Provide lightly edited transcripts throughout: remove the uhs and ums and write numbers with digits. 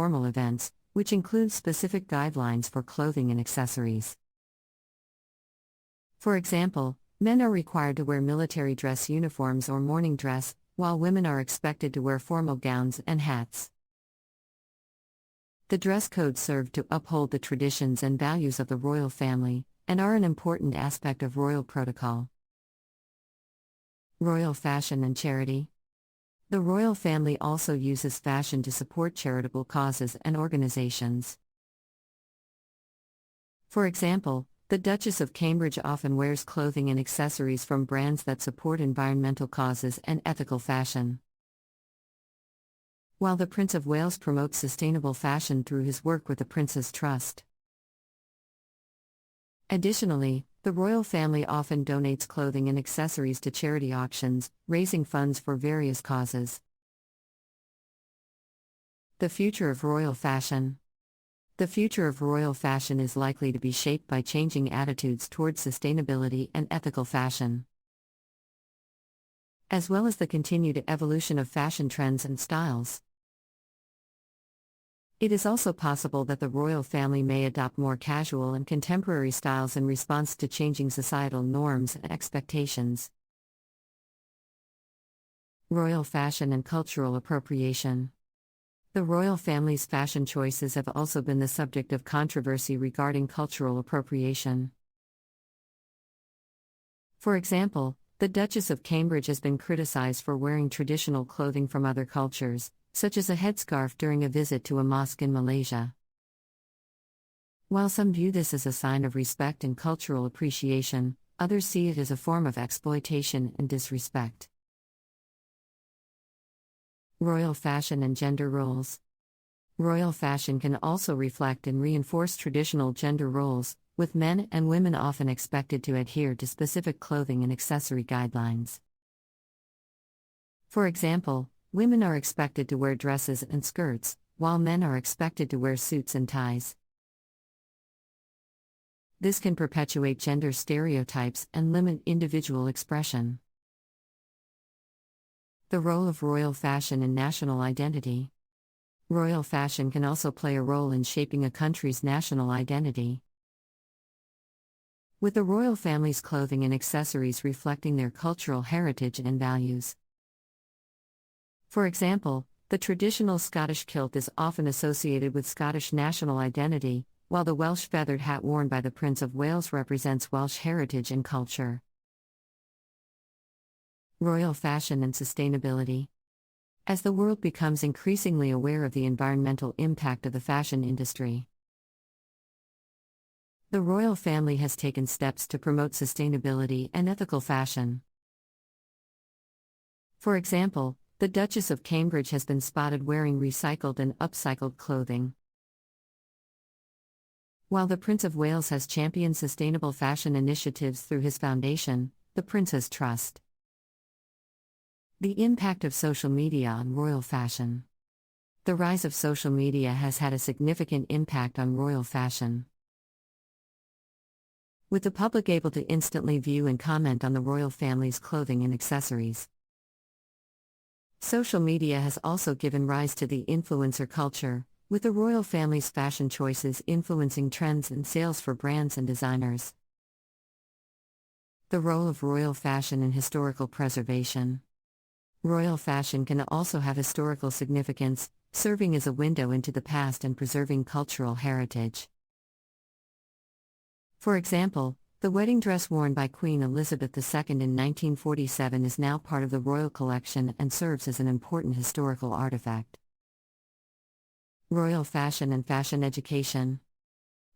formal events, which includes specific guidelines for clothing and accessories. For example, men are required to wear military dress uniforms or morning dress, while women are expected to wear formal gowns and hats. The dress codes serve to uphold the traditions and values of the royal family, and are an important aspect of royal protocol. Royal fashion and charity. The royal family also uses fashion to support charitable causes and organizations. For example, the Duchess of Cambridge often wears clothing and accessories from brands that support environmental causes and ethical fashion. While the Prince of Wales promotes sustainable fashion through his work with the Prince's Trust. Additionally, the royal family often donates clothing and accessories to charity auctions, raising funds for various causes. The future of royal fashion. The future of royal fashion is likely to be shaped by changing attitudes towards sustainability and ethical fashion, as well as the continued evolution of fashion trends and styles. It is also possible that the royal family may adopt more casual and contemporary styles in response to changing societal norms and expectations. Royal fashion and cultural appropriation. The royal family's fashion choices have also been the subject of controversy regarding cultural appropriation. For example, the Duchess of Cambridge has been criticized for wearing traditional clothing from other cultures, such as a headscarf during a visit to a mosque in Malaysia. While some view this as a sign of respect and cultural appreciation, others see it as a form of exploitation and disrespect. Royal fashion and gender roles. Royal fashion can also reflect and reinforce traditional gender roles, with men and women often expected to adhere to specific clothing and accessory guidelines. For example, women are expected to wear dresses and skirts, while men are expected to wear suits and ties. This can perpetuate gender stereotypes and limit individual expression. The role of royal fashion in national identity. Royal fashion can also play a role in shaping a country's national identity, with the royal family's clothing and accessories reflecting their cultural heritage and values. For example, the traditional Scottish kilt is often associated with Scottish national identity, while the Welsh feathered hat worn by the Prince of Wales represents Welsh heritage and culture. Royal fashion and sustainability. As the world becomes increasingly aware of the environmental impact of the fashion industry, the royal family has taken steps to promote sustainability and ethical fashion. For example, the Duchess of Cambridge has been spotted wearing recycled and upcycled clothing, while the Prince of Wales has championed sustainable fashion initiatives through his foundation, the Prince's Trust. The impact of social media on royal fashion. The rise of social media has had a significant impact on royal fashion, with the public able to instantly view and comment on the royal family's clothing and accessories. Social media has also given rise to the influencer culture, with the royal family's fashion choices influencing trends and sales for brands and designers. The role of royal fashion in historical preservation. Royal fashion can also have historical significance, serving as a window into the past and preserving cultural heritage. For example, the wedding dress worn by Queen Elizabeth II in 1947 is now part of the royal collection and serves as an important historical artifact. Royal fashion and fashion education.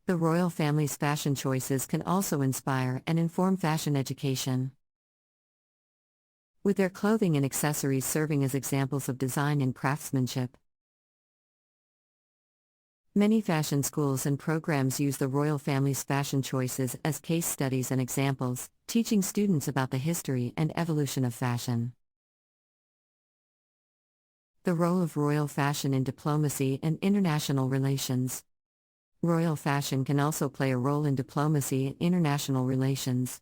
The royal family's fashion choices can also inspire and inform fashion education, with their clothing and accessories serving as examples of design and craftsmanship. Many fashion schools and programs use the royal family's fashion choices as case studies and examples, teaching students about the history and evolution of fashion. The role of royal fashion in diplomacy and international relations. Royal fashion can also play a role in diplomacy and international relations.